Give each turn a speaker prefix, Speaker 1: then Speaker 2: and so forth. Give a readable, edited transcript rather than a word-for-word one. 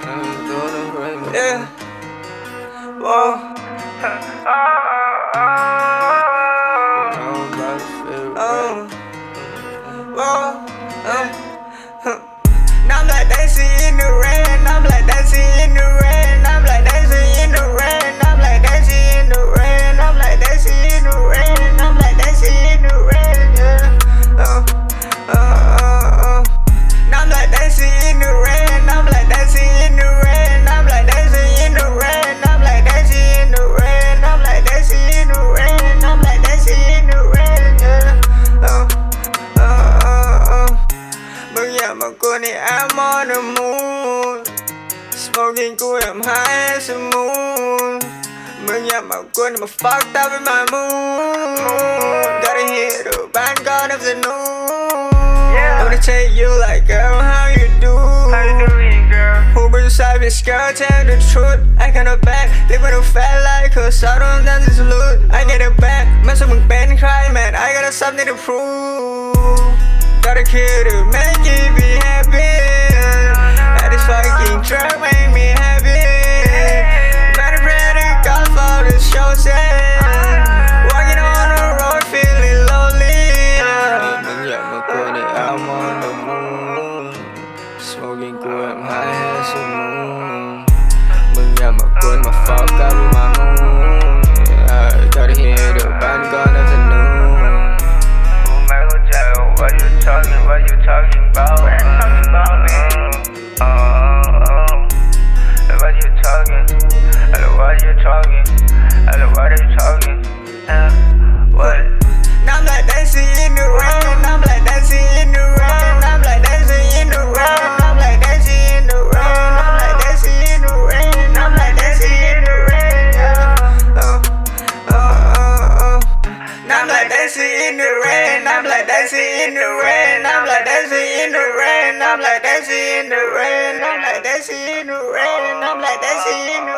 Speaker 1: Yeah. Whoa. Now I'm like dancing in the rain. I'm like dancing in the rain. I'm like dancing in the rain. I'm like dancing in the rain. I'm like dancing in the rain. I'm like dancing in the rain. Yeah. Now I'm like dancing in the rain. I'm like dancing in the rain. I'm like dancing in the rain. I'm like dancing in the rain. I'm like dancing in the rain. I'm like dancing in the rain. Yeah. But yeah, my goodie, I'm on the moon. Smoking good, I'm high as the moon. But yeah, my goodie, I'm fucked up in my mood. Gotta hit the vanguard of the noon. I wanna tell you like, girl, how you do?
Speaker 2: How you doing, girl?
Speaker 1: Who bring you savage, girl, tell the truth. I kinda bad, live with a fat like cause I don't dance this loot. I get it back, mess up with Ben cry, man, I got something to prove. Gotta kill to make it be happy. That this fucking drug make me happy. Better pray to God for the show set. Walking on the road feeling lonely. Yeah, my goodie, I'm on the moon. Smoking good, I'm high as the moon. But yeah, my goodie, my fuck up in my moon. Yeah, gotta hear the band gun of the noon.
Speaker 2: What you talking? What you talking about? What you talking about, man? What you talking? What you talking? What are you talking? What?
Speaker 1: Now I'm like dancing in the rain. I'm like dancing in the rain. I'm like dancing in the rain. I'm like dancing in the rain. I'm like dancing in the rain. I'm like dancing in the rain. Now I'm like dancing in the rain. I'm like dancing in the rain. I'm like dancing in the rain. I'm like dancing in the rain. I'm like dancing in the rain. I'm like dancing in the rain.